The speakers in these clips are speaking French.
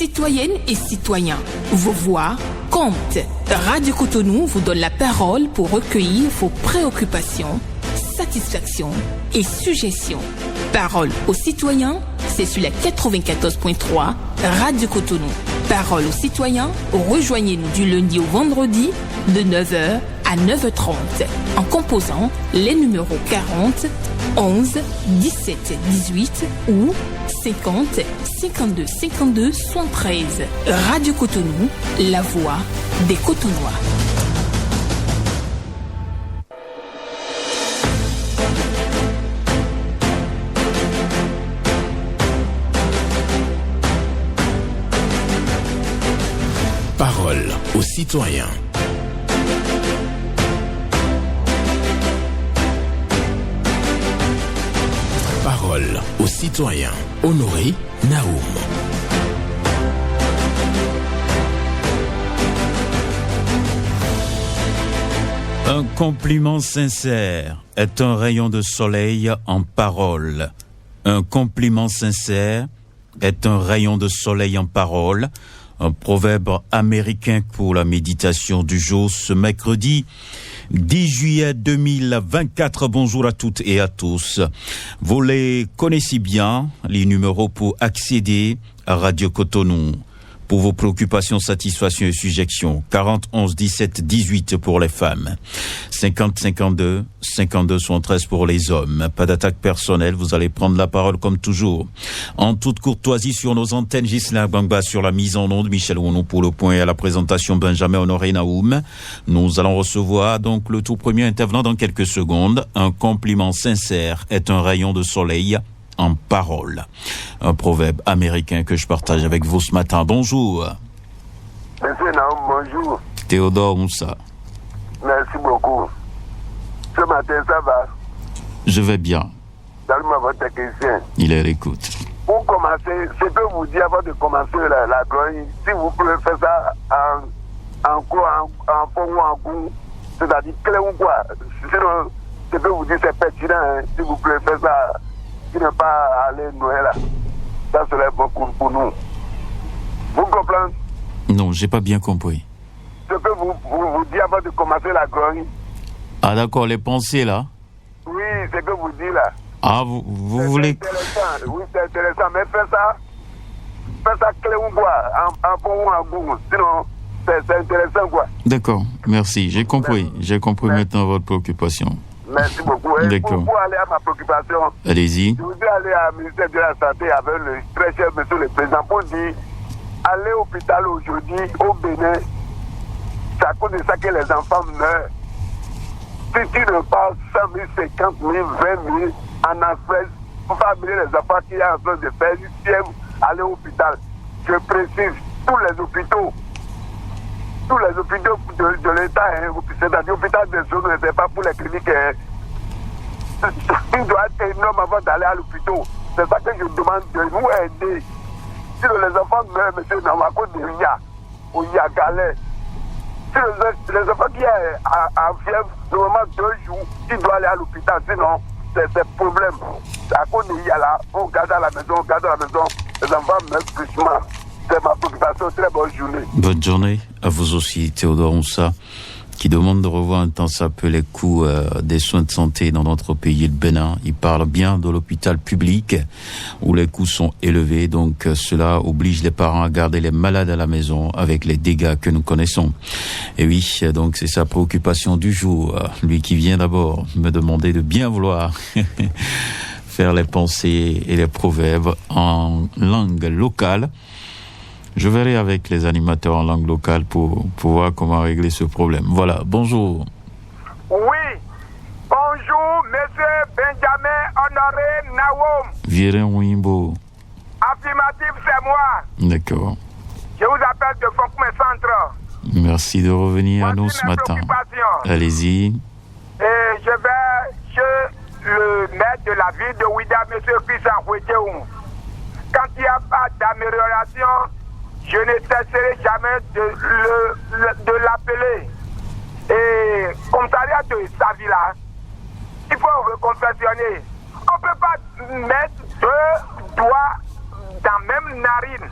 Citoyennes et citoyens, vos voix comptent. Radio Cotonou vous donne la parole pour recueillir vos préoccupations, satisfactions et suggestions. Parole aux citoyens, c'est sur la 94.3 Radio Cotonou. Parole aux citoyens, rejoignez-nous du lundi au vendredi de 9h à 9h30 en composant les numéros 40 11 17 18 ou 50 52 52 73. Radio Cotonou, la voix des Cotonois. Parole aux citoyens. Parole aux citoyens. Honoré Naoum. Un compliment sincère est un rayon de soleil en parole. Un compliment sincère est un rayon de soleil en parole. Un proverbe américain pour la méditation du jour ce mercredi 10 juillet 2024. Bonjour à toutes et à tous. Vous les connaissez bien, les numéros pour accéder à Radio Cotonou. Pour vos préoccupations, satisfactions et suggestions, 40 11 17 18 pour les femmes, 50 52 52 73 pour les hommes. Pas d'attaque personnelle, vous allez prendre la parole comme toujours. En toute courtoisie sur nos antennes, Ghislain Bangba sur la mise en onde, Michel Ounou pour le point et à la présentation, Benjamin Honoré Naoum. Nous allons recevoir donc le tout premier intervenant dans quelques secondes. Un compliment sincère est un rayon de soleil en parole. Un proverbe américain que je partage avec vous ce matin. Bonjour. Monsieur Naoum, bonjour. Théodore Moussa. Merci beaucoup. Ce matin, ça va? Je vais bien. Salut-moi votre technicien. Il est à l'écoute. Pour commencer, ce que vous dites avant de commencer la grogne, si vous pouvez faire ça en fond ou en goût, c'est-à-dire clé ou quoi. Sinon, ce que vous dites, c'est pertinent. Hein. Si vous pouvez faire ça, qui n'est pas aller Noël là. Ça serait beaucoup pour nous. Vous comprenez? Non, j'ai pas bien compris. Ce que vous dites avant de commencer la grogne. Ah d'accord, les pensées là? Oui, c'est ce que vous dites là. Ah, vous voulez... Intéressant. Oui, c'est intéressant, mais fais ça clé ou quoi, en bon ou en goût. Sinon, c'est intéressant quoi. D'accord, merci. J'ai compris. J'ai compris maintenant votre préoccupation. Merci beaucoup. Et pour aller à ma préoccupation, allez-y. Je voudrais aller au ministère de la Santé avec le très cher monsieur le président pour dire, aller à l'hôpital aujourd'hui au Bénin, c'est à cause de ça que les enfants meurent. Si tu ne passes 100 000, 50 000, 20 000 en Afrique, pour faire amener les enfants qui sont en train de faire, ils viennent aller à l'hôpital. Je précise, tous les hôpitaux de l'État, hein, c'est-à-dire l'hôpital des zones, ce n'est pas pour les cliniques. Hein. Il doit être énorme avant d'aller à l'hôpital. C'est ça que je demande de nous aider. Si les enfants meurent, monsieur Namako de Ria, ou Yagalais, si les enfants qui sont en fièvre, normalement 2 jours, ils doivent aller à l'hôpital, sinon c'est problème. À cause de Ria là, on garde à la maison, les enfants meurent doucement. C'est ma préoccupation. Très bonne journée. Bonne journée à vous aussi, Théodore Moussa, qui demande de revoir un temps ça peu les coûts des soins de santé dans notre pays, le Bénin. Il parle bien de l'hôpital public où les coûts sont élevés, donc cela oblige les parents à garder les malades à la maison avec les dégâts que nous connaissons. Et oui, donc c'est sa préoccupation du jour. Lui qui vient d'abord me demander de bien vouloir faire les pensées et les proverbes en langue locale. Je verrai avec les animateurs en langue locale pour voir comment régler ce problème. Voilà, bonjour. Oui, bonjour, monsieur Benjamin Honoré Naoum. Viren Wimbo. Affirmatif, c'est moi. D'accord. Je vous appelle de Fonkoumé Centre. Merci de revenir à nous ce matin. Allez-y. Et je vais chez le maire de la ville de Ouida, monsieur Christian Ouédéoum. Quand il n'y a pas d'amélioration, je ne cesserai jamais de l'appeler. Et commissariat de Savila, il faut reconfectionner. On ne peut pas mettre 2 doigts dans la même narine.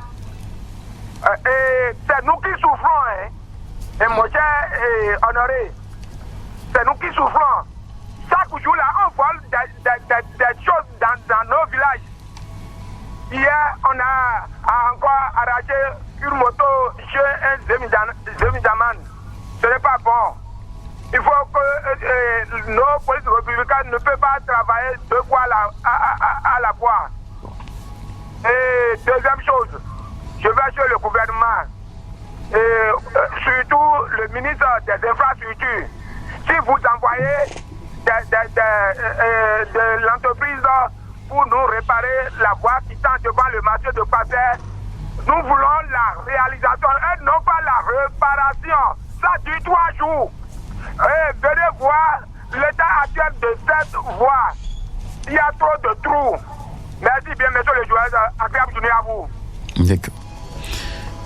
Et c'est nous qui souffrons, hein. Et mon cher Honoré, c'est nous qui souffrons. Chaque jour là, on vole des choses dans nos villages. Hier, on a encore arraché une moto chez un Zemidaman. Ce n'est pas bon. Il faut que nos polices républicaines ne peuvent pas travailler deux fois à la fois. Et deuxième chose, je vais sur le gouvernement et surtout le ministre des Infrastructures. Si vous envoyez de l'entreprise pour nous réparer la voie qui tend devant le marché de Passer, nous voulons la réalisation et non pas la réparation. Ça dure 3 jours. Et venez voir l'état actuel de cette voie. Il y a trop de trous. Merci bien, monsieur le joueur. Agréable journée à vous. D'accord.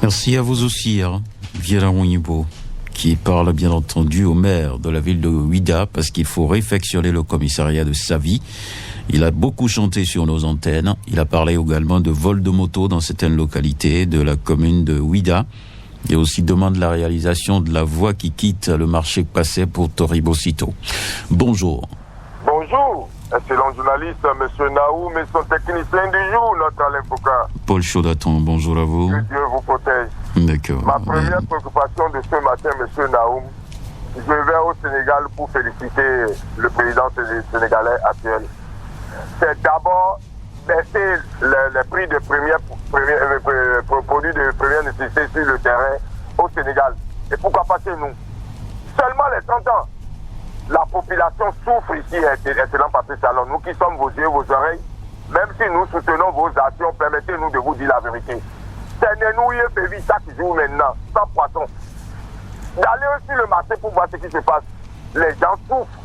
Merci à vous aussi, hein, Viera Onyibo, qui parle bien entendu au maire de la ville de Ouida parce qu'il faut réfectionner le commissariat de Savi. Il a beaucoup chanté sur nos antennes. Il a parlé également de vol de moto dans certaines localités de la commune de Ouida. Il aussi demande la réalisation de la voie qui quitte le marché Passé pour Toribocito. Bonjour. Bonjour, excellent journaliste, M. Naoum et son technicien du jour, notre Alain Foucault. Paul Chaudaton, bonjour à vous. Que Dieu vous protège. D'accord. Ma première préoccupation de ce matin, M. Naoum, je vais au Sénégal pour féliciter le président sénégalais actuel. C'est d'abord baisser les prix de produits de première nécessité sur le terrain au Sénégal. Et pourquoi pas chez nous? Seulement les 30 ans. La population souffre ici, excellent Patrice Talon. Nous qui sommes vos yeux, vos oreilles, même si nous soutenons vos actions, permettez-nous de vous dire la vérité. C'est nenouillé pévi chaque jour maintenant, sans poisson. D'aller sur le marché pour voir ce qui se passe. Les gens souffrent.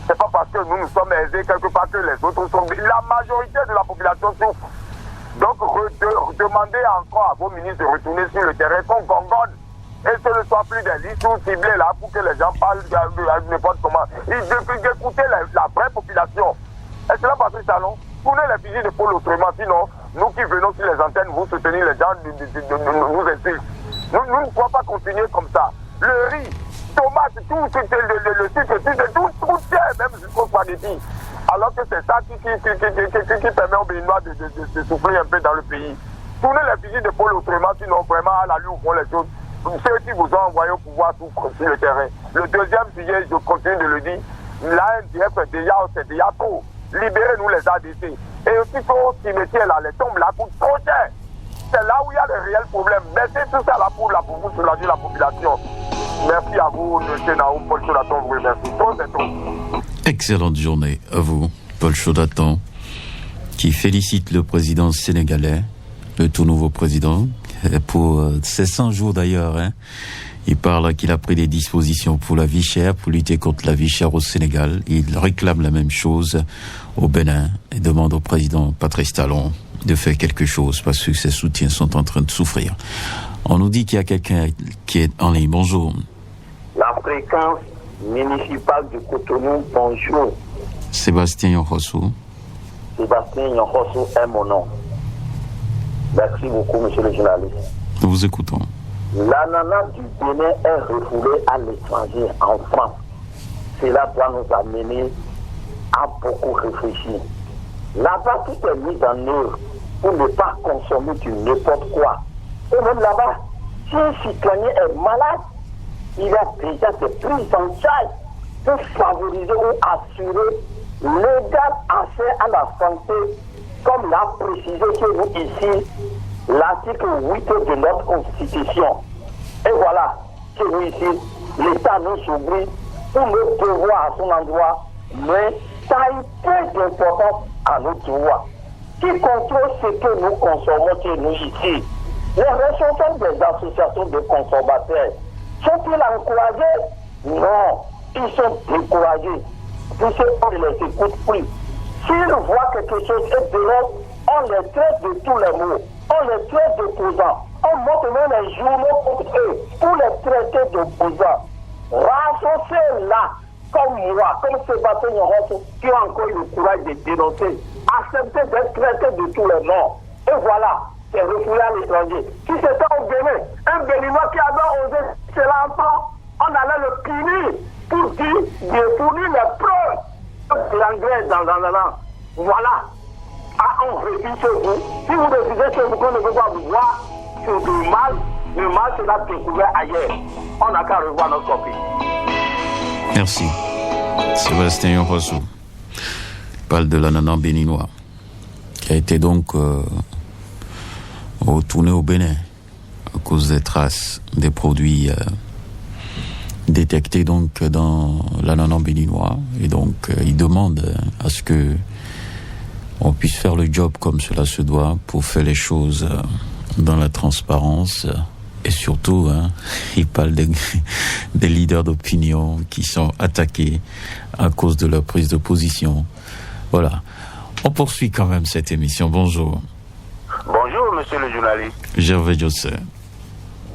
C'est pas parce que nous sommes aisés quelque part que les autres sont... La majorité de la population souffre. Donc, demandez encore à vos ministres de retourner sur le terrain qu'on gongonne. Et ce ne soit plus des listes ciblés là pour que les gens parlent de n'importe comment. D'écouter la vraie population. Et cela, Patrice Talon, tournez les fusils d'épaule autrement. Sinon, nous qui venons sur les antennes, vous soutenir les gens, nous insultent. Nous ne pouvons pas continuer comme ça. Le riz, tomate, tout, le sucre, tout tient, même jusqu'au spaghetti. Alors que c'est ça qui permet aux Béninois de souffler un peu dans le pays. Tournez les fusils d'épaule autrement, sinon vraiment à la lutte font les choses. Ceux qui vous ont envoyé au pouvoir sur le terrain. Le deuxième sujet, je continue de le dire, l'ANDF c'est déjà trop. Libérez-nous les ADC. Et aussi pour cimetière là, les tombes là coûtent trop cher. C'est là où il y a les réels problèmes. Mettez tout ça là pour vous soulager la population. Merci à vous, M. Naoum, Paul Chaudaton, vous remercie. Trop c'est trop. Excellente journée à vous, Paul Chaudaton, qui félicite le président sénégalais, le tout nouveau président, pour ces 100 jours d'ailleurs. Hein. Il parle qu'il a pris des dispositions pour la vie chère, pour lutter contre la vie chère au Sénégal. Il réclame la même chose au Bénin et demande au président Patrice Talon de faire quelque chose parce que ses soutiens sont en train de souffrir. On nous dit qu'il y a quelqu'un qui est en ligne. Bonjour. La fréquence municipale de Cotonou, bonjour. Sébastien Yonrosso. Sébastien Yonrosso est mon nom. Merci beaucoup, monsieur le journaliste. Nous vous écoutons. L'ananas du Bénin est refoulé à l'étranger, en France. Cela doit nous amener à beaucoup réfléchir. Là-bas, tout est mis en œuvre pour ne pas consommer du n'importe quoi. Et même là-bas, si un citoyen est malade, il a déjà des prises en charge pour favoriser ou assurer l'égal accès à la santé, comme l'a précisé chez nous ici l'article 8 de notre Constitution. Et voilà, chez nous ici, l'État nous oublie pour le devoir à son endroit, mais taille peu d'importance à notre droit. Qui contrôle ce que nous consommons chez nous ici? Les responsables des associations de consommateurs sont-ils encouragés? Non, ils sont découragés. Puisqu'on ne les écoute plus. S'ils voient quelque chose est dehors, on les traite de tous les mots. On les traite d'opposants. On monte même les journaux contre eux pour les traiter d'opposants. Rassociez là, comme moi, comme Sébastien Yonrosso, qui a encore eu le courage de dénoncer. Acceptez d'être traité de tous les noms. Et voilà, c'est refoulé à l'étranger. Si c'était au Bénin, Béninois qui avait osé cela encore, on allait le punir pour dire de fournir les preuves de l'anglais dans. Voilà. Ah, on revit chez vous. Si vous refusez chez vous qu'on ne veut pas vous voir sur du mal, le mal sera découvert ailleurs. On n'a qu'à revoir notre copie. Merci. Sébastien Yorossou parle de l'ananas béninois qui a été donc retourné au Bénin à cause des traces des produits détectés donc dans l'ananas béninois, et donc il demande à ce que on puisse faire le job comme cela se doit pour faire les choses dans la transparence. Et surtout, il parle des leaders d'opinion qui sont attaqués à cause de leur prise de position. Voilà. On poursuit quand même cette émission. Bonjour. Bonjour, monsieur le journaliste. Gervais José.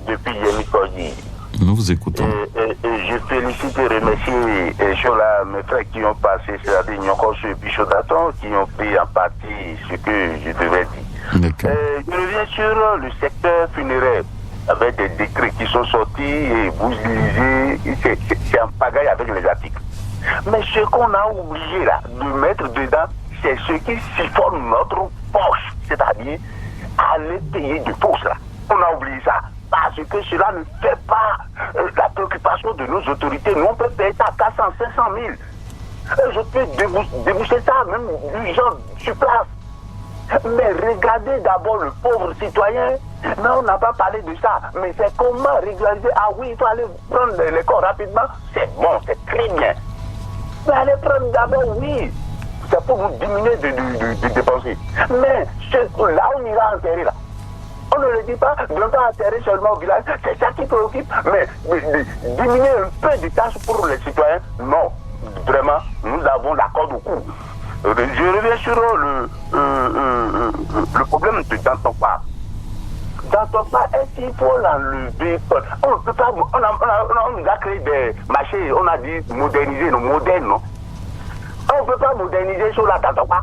Depuis Yémi-Koji. Nous vous écoutons. Je félicite et remercie mes frères qui ont passé, c'est-à-dire Nyonkosu et Pichodaton, qui ont pris en partie ce que je devais dire. D'accord. Je reviens sur le secteur funéraire, avec des décrets qui sont sortis et vous lisez, c'est en pagaille avec les articles. Mais ce qu'on a oublié là, de mettre dedans, c'est ce qui siphonne notre poche, c'est-à-dire aller payer du pouce là. On a oublié ça. Parce que cela ne fait pas la préoccupation de nos autorités. Nous, on peut payer ça à 400, 500 000. Je peux déboucher ça, même les gens sur place. Mais regardez d'abord le pauvre citoyen. Mais on n'a pas parlé de ça. Mais c'est comment régulariser. Ah oui, il faut aller prendre les corps rapidement. C'est bon, c'est très bien. Mais allez prendre d'abord, oui. C'est pour vous diminuer de dépenser. Mais là, on ira enterrer là. On ne le dit pas, de ne pas atterrir seulement au village, c'est ça qui préoccupe, mais diminuer un peu de tâches pour les citoyens, non. Vraiment, nous avons la corde au cou. Je reviens sur le problème de Dantokpa. Dantokpa, est-ce qu'il faut l'enlever? On ne peut pas, on nous a créé des marchés, on a dit moderniser, nos modernes, non? On ne peut pas moderniser sur la Dantokpa.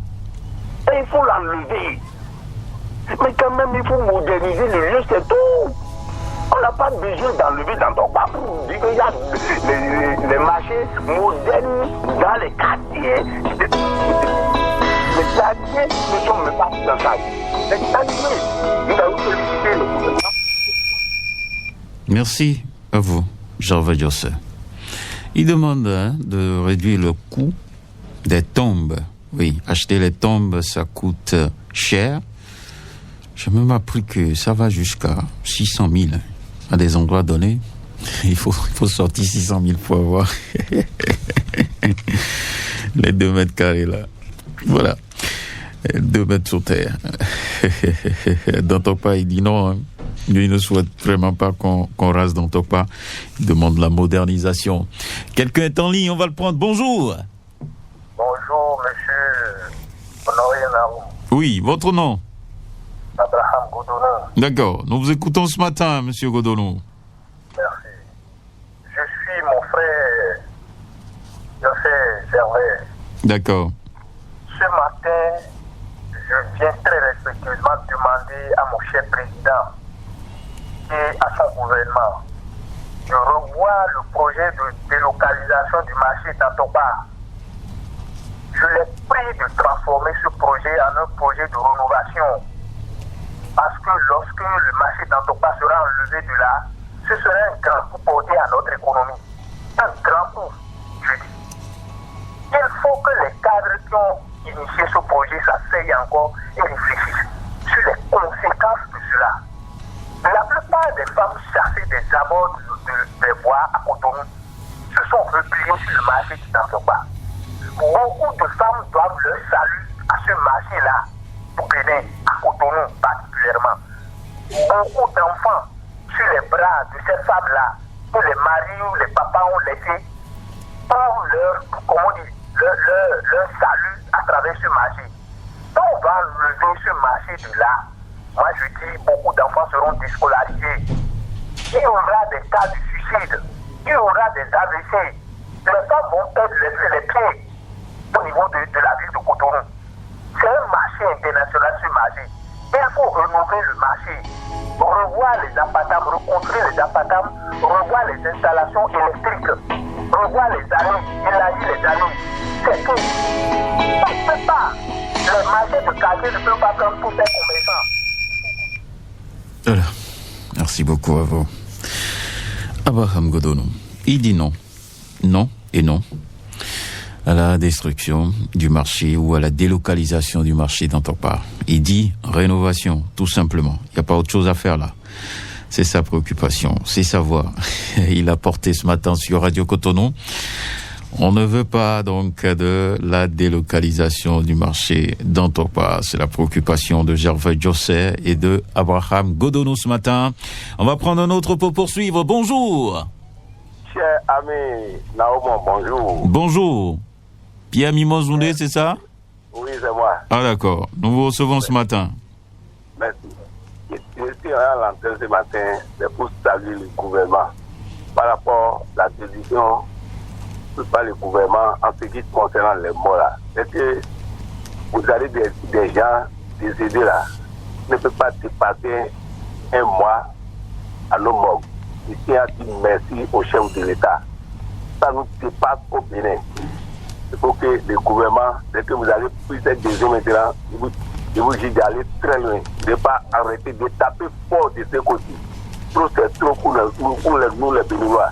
Et il faut l'enlever. Mais quand même, il faut moderniser le lieu, c'est tout. On n'a pas besoin d'enlever dans ton pas pour dire qu'il y a les marchés modernes dans les quartiers. Les quartiers ne sont même pas dans ça. Les quartiers, nous avons félicité le gouvernement. Merci à vous, Gervais José. Il demande de réduire le coût des tombes. Oui, acheter les tombes, ça coûte cher. J'ai même appris que ça va jusqu'à 600 000 à des endroits donnés. Il faut sortir 600 000 pour avoir les 2 mètres carrés là. Voilà. 2 mètres sur terre. Dantokpa, il dit non. Lui, il ne souhaite vraiment pas qu'on rase Dantokpa. Il demande la modernisation. Quelqu'un est en ligne, on va le prendre. Bonjour. Bonjour, monsieur Honoré Naou. Oui, votre nom? Abraham Godonou. D'accord. Nous vous écoutons ce matin, monsieur Godonou. Merci. Je suis mon frère José Gervais. D'accord. Ce matin, je viens très respectueusement demander à mon cher président et à son gouvernement de revoir le projet de délocalisation du marché Dantokpa. Je l'ai pris de transformer ce projet en un projet de rénovation. Parce que lorsque le marché Dantokpa sera enlevé de là, ce serait un grand coup porté à notre économie. Un grand coup, je dis. Il faut que les cadres qui ont initié ce projet s'asseyent encore et réfléchissent sur les conséquences de cela. La plupart des femmes chassées des abords des bois à Cotonou se sont repliées sur le marché du Dantokpa. Beaucoup de femmes doivent leur salut à ce marché-là, au Bénin, à Cotonou particulièrement. Beaucoup d'enfants sur les bras de ces femmes-là, que les maris ou les papas ont laissés, ont leur salut à travers ce marché. Donc on va lever ce marché de là. Moi je dis, beaucoup d'enfants seront déscolarisés. Il y aura des cas de suicide, il y aura des AVC. Les femmes vont être laissées les pieds au niveau de la ville de Cotonou. C'est un marché international, ce marché. Et il faut renouveler le marché, revoir revoir les apatams, reconstruire les apatams, revoir les installations électriques, revoir les allées, élargir les allées. C'est tout. Ça ne peut pas. Le marché de quartier ne peut pas prendre tous ces commerçants. Voilà. Merci beaucoup à vous. Abraham Godonou, il dit non. Non et non à la destruction du marché ou à la délocalisation du marché d'Antokpa. Il dit rénovation, tout simplement. Il n'y a pas autre chose à faire là. C'est sa préoccupation, c'est sa voix. Il a porté ce matin sur Radio Cotonou. On ne veut pas donc de la délocalisation du marché d'Antokpa. C'est la préoccupation de Gervais Josset et de Abraham Godonou ce matin. On va prendre un autre pour poursuivre. Bonjour. Cher ami Naoum, bonjour. Bonjour. Pierre Mimozouné, c'est ça? Oui, c'est moi. Ah d'accord. Nous vous recevons ce matin. Merci. Je suis à l'antenne ce matin, c'est pour saluer le gouvernement par rapport à la décision par le gouvernement en ce qui concerne les morts là. C'est que vous avez des gens décédés là, ne peut pas dépasser un mois à nos morts. Je tiens à dire merci au chef de l'État. Ça nous dépasse au Bénin. Il faut que le gouvernement, dès que vous avez pris cette décision maintenant, il vous dit d'aller très loin. De ne pas arrêter de taper fort de ce côté. Trop c'est trop pour nous les Béninois.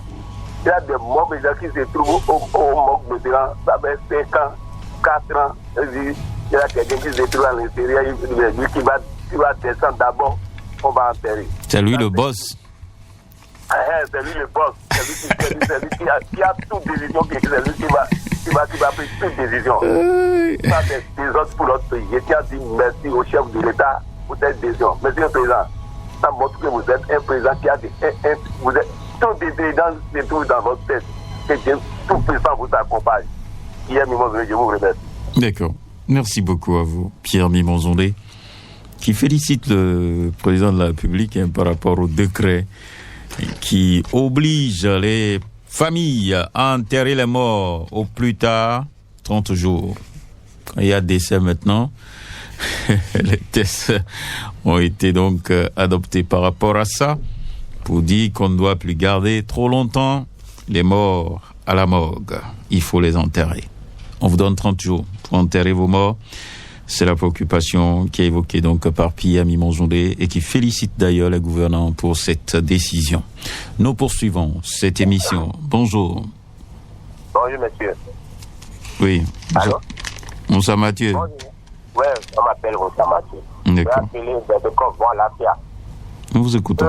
Il y a des morts qui se trouvent au Mok maintenant, ça fait 5 ans, 4 ans. Il y a quelqu'un qui se trouve à l'intérieur, qui va descendre d'abord, on va enterrer. C'est lui le boss. C'est lui le boss. C'est lui qui a toute décision, c'est lui qui va prendre toute décision. Ça c'est des autres pour notre pays. Je tiens à dire merci au chef de l'État pour cette décision. Monsieur le Président, ça montre que vous êtes un président qui a vous êtes tout décidant se trouve dans votre tête. Que Dieu tout puissant vous accompagne. Pierre Mimozondé, je vous remercie. D'accord. Merci beaucoup à vous, Pierre Mimozondé, qui félicite le président de la République par rapport au décret qui oblige les familles à enterrer les morts au plus tard 30 jours. Quand il y a décès maintenant, les tests ont été donc adoptés par rapport à ça, pour dire qu'on ne doit plus garder trop longtemps les morts à la morgue. Il faut les enterrer. On vous donne 30 jours pour enterrer vos morts. C'est la préoccupation qui est évoquée donc par Pierre Mimozondé et qui félicite d'ailleurs les gouvernants pour cette décision. Nous poursuivons cette émission. Bonjour. Bonjour, monsieur. Oui. Allô? Moussa Mathieu. Bonjour. Oui, on m'appelle Moussa Mathieu. D'accord. Je vais appeler de Convoi Lafia. Nous vous écoutons.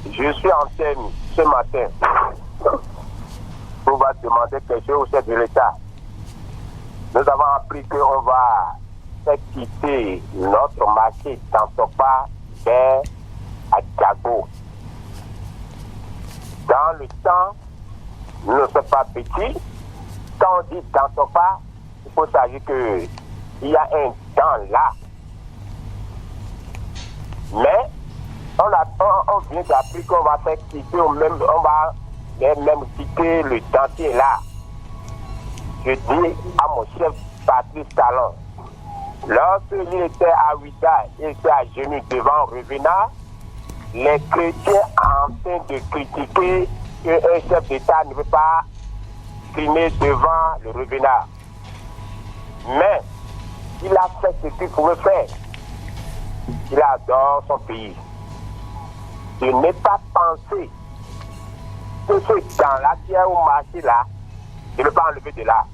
Je suis en scène ce matin. On va demander quelque chose au chef de l'État. Nous avons appris qu'on va faire quitter notre marché d'Antokpa vers Adjago. Dans le temps, nous ne sommes pas petits. Quand on dit d'Antokpa, il faut savoir qu'il y a un temps là. Mais on vient d'apprendre qu'on va faire quitter, on va même quitter le dentier là. Je dis à mon chef Patrice Talon, lorsqu'il était à Ouida, il était à genoux devant Revenat, les chrétiens en train de critiquer qu'un chef d'État ne veut pas primer devant le Revenat. Mais il a fait ce qu'il pouvait faire. Il adore son pays. Je n'ai pas pensé que ce temps-là qui est au marché là, je ne vais pas enlever de là.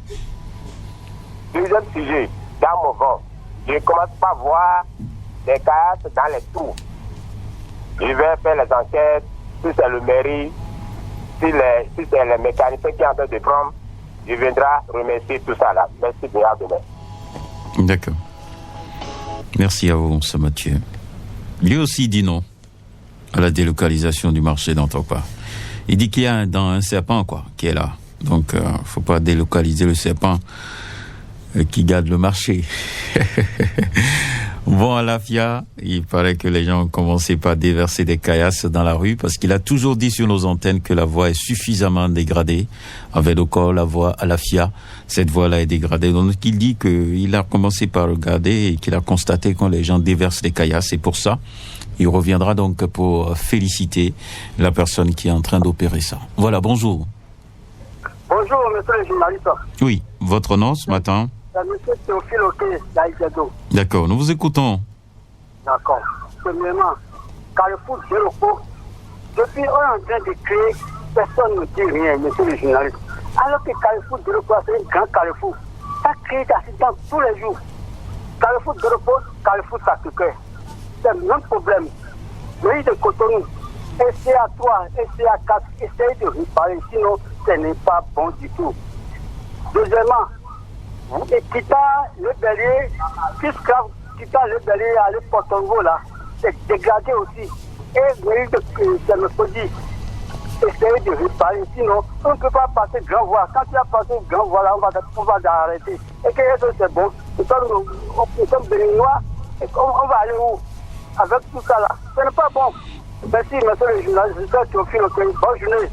Deuxième sujet, dans mon vent, je commence pas à voir des cartes dans les trous. Je vais faire les enquêtes, si c'est le mairie, si c'est les mécaniciens qui sont en train de prendre, je viendrai remercier tout ça là. Merci bien, à demain. D'accord. Merci à vous, M. Mathieu. Lui aussi dit non à la délocalisation du marché d'Antokpa. Il dit qu'il y a un serpent, qui est là. Donc, faut pas délocaliser le serpent qui garde le marché. Bon, à Lafia, il paraît que les gens ont commencé par déverser des caillasses dans la rue parce qu'il a toujours dit sur nos antennes que la voie est suffisamment dégradée. Avec le corps, la voie à Lafia, cette voie-là est dégradée. Donc, il dit qu'il a commencé par regarder et qu'il a constaté quand les gens déversent des caillasses. C'est pour ça Il reviendra donc pour féliciter la personne qui est en train d'opérer ça. Voilà, bonjour. Bonjour, monsieur le journaliste. Oui, votre nom ce matin? Monsieur Théophile Oké, d'Aïsado. D'accord, nous vous écoutons. D'accord. Premièrement, Carrefour Délocaux, depuis on est en train de créer, personne ne dit rien, monsieur le journaliste. Alors que Carrefour Délocaux, c'est un grand carrefour. Ça crée des accidents tous les jours. Carrefour Délocaux, Carrefour Sacré-Cœur. C'est le même problème. Le de Cotonou, SCA3, SCA4, essayez de réparer, sinon ce n'est pas bon du tout. Deuxièmement, et quittant le bélier, quittant le bélier à l'Portongo là, c'est dégradé aussi. Et c'est le produit. Essayez de réparer, sinon on ne peut pas passer grand voie. Quand tu as passé grand voie là, on va arrêter. Et que c'est bon, nous sommes béninois, et on va aller où avec tout ça là? Ce n'est pas bon. Merci, monsieur le journaliste, Théophile Oké. Bonne journée.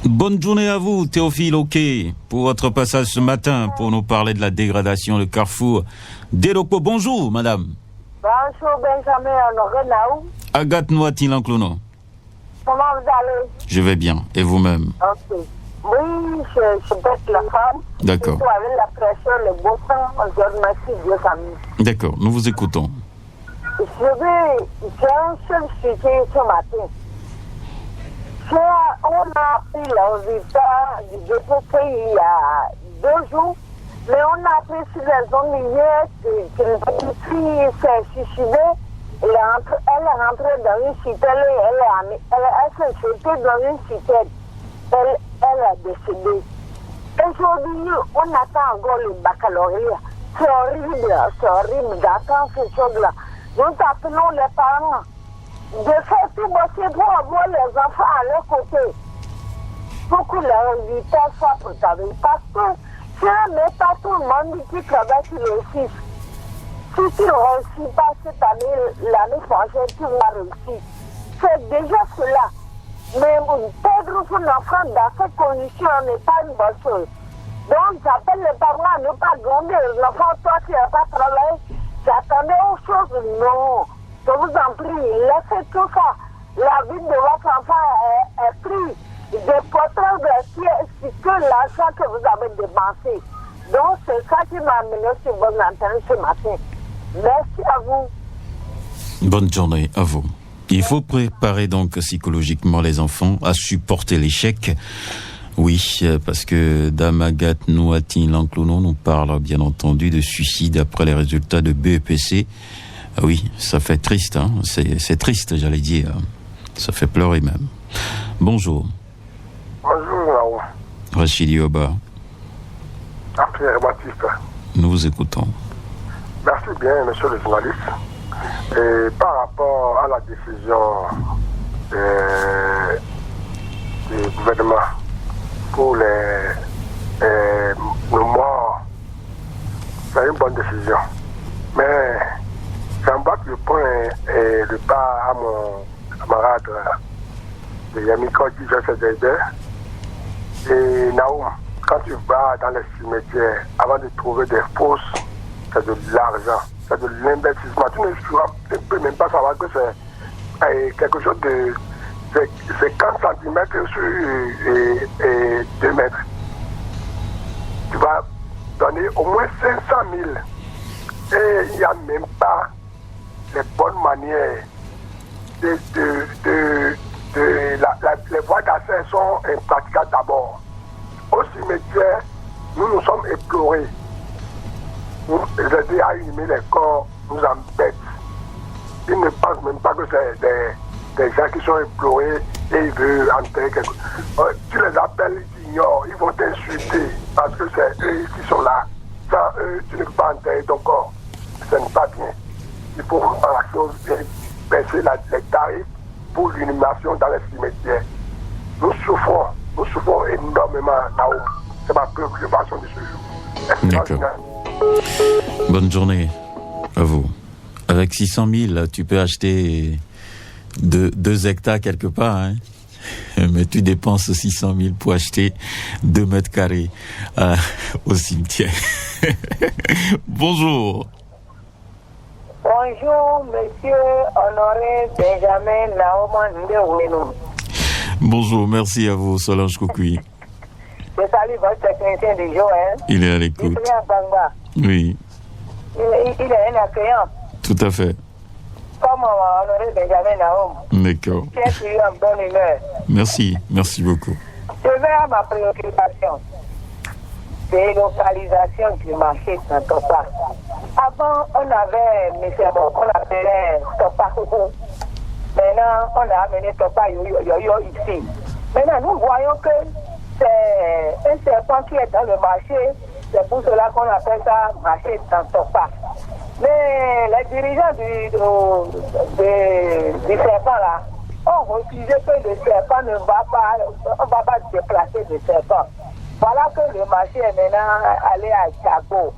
Bonne journée à vous, Théophile Oké, pour votre passage ce matin pour nous parler de la dégradation de Carrefour Délocaux. Bonjour, madame. Bonjour, Benjamin Honoré Naou. Agathe Nouati-Lanclono. Comment vous allez? Je vais bien. Et vous-même? Ok. Oui, je baisse la femme. D'accord. Surtout avec la pression, le beau temps, on se remercie Dieu famille. D'accord, nous vous écoutons. J'ai un seul sujet ce matin. On a pris le résultat du député il y a 2 jours, mais on a appris sur les zones hier qu'une petite fille s'est suicidée. Elle est rentrée dans une citerne, elle s'est jetée dans une citerne. Elle est décédée. Aujourd'hui, on attend encore le baccalauréat. C'est horrible d'attendre ces choses-là. Nous appelons les parents de faire tout possible pour avoir les enfants à leur côté. Pour que leur résultat soit protégé. Parce que ce n'est pas tout le monde qui travaille sur le réussir. Si tu ne réussis pas cette année, l'année prochaine, tu vas réussir. C'est déjà cela. Mais perdre son enfant dans cette condition n'est pas une bonne chose. Donc, j'appelle les parents à ne pas grandir. L'enfant, toi, tu n'as pas travaillé. J'attendais autre chose. Non. Je vous en prie, laissez tout ça. La vie de votre enfant est prise. Des portraits de que l'argent que vous avez dépensé. Donc, c'est ça qui m'a amené sur votre antenne ce matin. Merci à vous. Bonne journée à vous. Il faut préparer donc psychologiquement les enfants à supporter l'échec. Oui, parce que Dame Agathe Nouati-Lanclono nous parle bien entendu de suicide après les résultats de BEPC. Oui, ça fait triste, hein. C'est triste, j'allais dire. Ça fait pleurer même. Bonjour. Bonjour, Naou. Rachid Yoba. Pierre Baptiste. Nous vous écoutons. Merci bien, monsieur le journaliste. Et par rapport à la décision du gouvernement pour nos morts, c'est une bonne décision. Mais j'embarque le point et le pas à mon camarade de Yami Kodi, Joseph Delbert. Et Naoum, quand tu vas dans les cimetières, avant de trouver des fosses, c'est de l'argent, c'est de l'investissement. Tu ne peux même pas savoir que c'est quelque chose de 50 cm sur 2 mètres. Tu vas donner au moins 500 000. Et il n'y a même pas les bonnes manières les voies d'accès sont impraticables d'abord. Au cimetière, nous nous sommes éplorés. Les aider à inhumer les corps nous embêtent. Ils ne pensent même pas que c'est des gens qui sont éplorés et ils veulent enterrer quelque chose. Tu les appelles, ils ignorent, ils vont t'insulter parce que c'est eux qui sont là. Sans eux, tu ne peux pas enterrer ton corps. Ce n'est pas bien. Il faut faire la chose et baisser les tarifs pour l'inhumation dans les cimetières. Nous souffrons énormément là-haut. C'est ma préoccupation de ce jour. D'accord. Bonne journée à vous. Avec 600 000, tu peux acheter 2 hectares quelque part, hein? Mais tu dépenses 600 000 pour acheter 2 mètres carrés au cimetière. Bonjour. Bonjour, Bonjour, monsieur Honoré Benjamin Naoman Ndewenu. Bonjour, merci à vous, Solange Koukoui. Je salue votre technicien du jour. Il est à l'écoute. Oui. Il est un accueillant. Tout à fait. Comme Honoré Benjamin Naoman. D'accord. Qui est toujours en bonne humeur. Merci beaucoup. Je vais à ma préoccupation. Délocalisation du marché de Topa. Avant, on avait, on appelait Topa Kogo. Maintenant, on a amené Topa Yo-Yo ici. Maintenant, nous voyons que c'est un serpent qui est dans le marché. C'est pour cela qu'on appelle ça marché dans Topa. Mais les dirigeants du serpent là ont refusé que le serpent ne va pas déplacer le serpent. Voilà que le marché est maintenant allé à Tchago.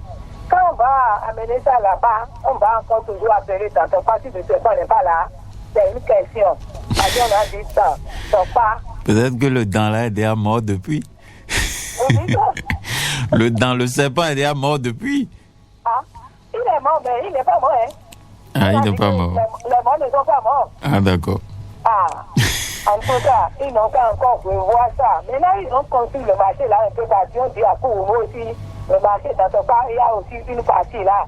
Quand on va amener ça là-bas, on va encore toujours appeler dans Topa. Si le serpent n'est pas là, c'est une question. On a dit ça. Topa. Peut-être que le dent là est déjà mort depuis. Le serpent est déjà mort depuis. Ah, il est mort, mais il n'est pas mort, hein. Ah, il n'est pas mort. Les morts ne sont pas morts. Ah, d'accord. Ah, en tout cas, ils n'ont pas encore revoir ça. Maintenant, ils ont construit le marché là un peu partout. On dit à Kouroumou aussi, le marché dans son part, il y a aussi une partie là,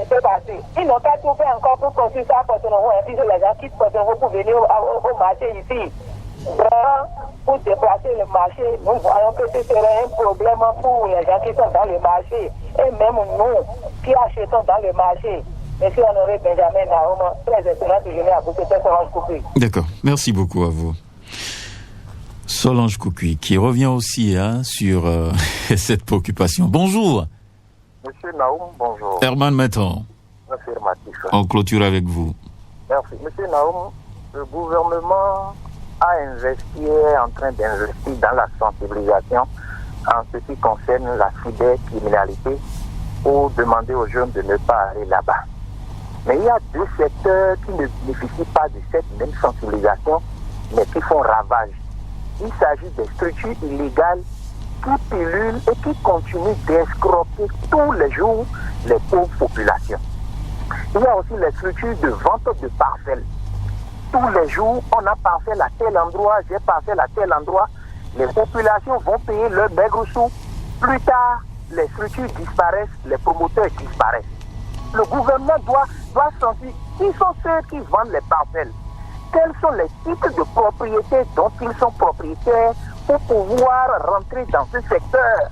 un peu partout. Ils n'ont pas tout fait encore pour construire ça à Porto-Novo. Et puis les gens quittent Porto-Novo pour venir au marché ici. Vraiment, pour déplacer le marché, nous voyons que ce serait un problème pour les gens qui sont dans le marché. Et même nous qui achetons dans le marché. Monsieur Honoré Benjamin Naoman, très excellente journée à vous, c'était Solange Koukoui. D'accord, merci beaucoup à vous. Solange Koukoui, qui revient aussi sur cette préoccupation. Bonjour. Monsieur Naoum, bonjour. Herman Metton. Affirmatif. On clôture avec vous. Merci. Monsieur Naoum, le gouvernement est en train d'investir dans la sensibilisation en ce qui concerne la cybercriminalité pour demander aux jeunes de ne pas aller là-bas. Mais il y a deux secteurs qui ne bénéficient pas de cette même sensibilisation, mais qui font ravage. Il s'agit des structures illégales qui pullulent et qui continuent d'escroquer tous les jours les pauvres populations. Il y a aussi les structures de vente de parcelles. Tous les jours, on a parcelle à tel endroit, j'ai parcelle à tel endroit. Les populations vont payer leur maigre sous. Plus tard, les structures disparaissent, les promoteurs disparaissent. Le gouvernement doit sentir qui sont ceux qui vendent les parcelles. Quels sont les types de propriétés dont ils sont propriétaires pour pouvoir rentrer dans ce secteur.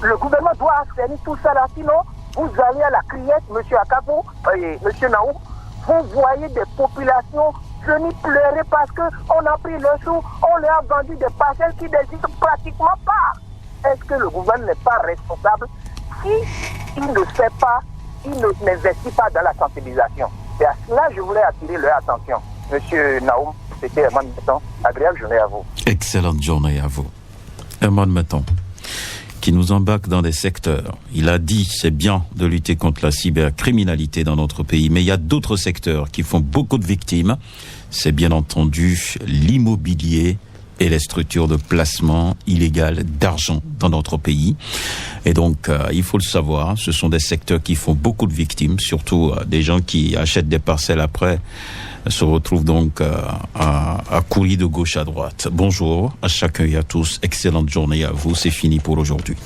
Le gouvernement doit assainir tout ça là, sinon vous allez à la criette, M. Akabo, M. Naoum, vous voyez des populations venir pleurer parce qu'on a pris le sou, on leur a vendu des parcelles qui n'existent pratiquement pas. Est-ce que le gouvernement n'est pas responsable si il ne fait pas, il n'investit pas dans la sensibilisation? Et à cela, je voulais attirer leur attention. Monsieur Naoum, c'était Herman Metton. Agréable journée à vous. Excellente journée à vous. Herman Metton, qui nous embarque dans des secteurs. Il a dit c'est bien de lutter contre la cybercriminalité dans notre pays, mais il y a d'autres secteurs qui font beaucoup de victimes. C'est bien entendu l'immobilier et les structures de placement illégal d'argent dans notre pays. Et donc, il faut le savoir, ce sont des secteurs qui font beaucoup de victimes, surtout des gens qui achètent des parcelles après, se retrouvent donc à courir de gauche à droite. Bonjour à chacun et à tous, excellente journée à vous, c'est fini pour aujourd'hui.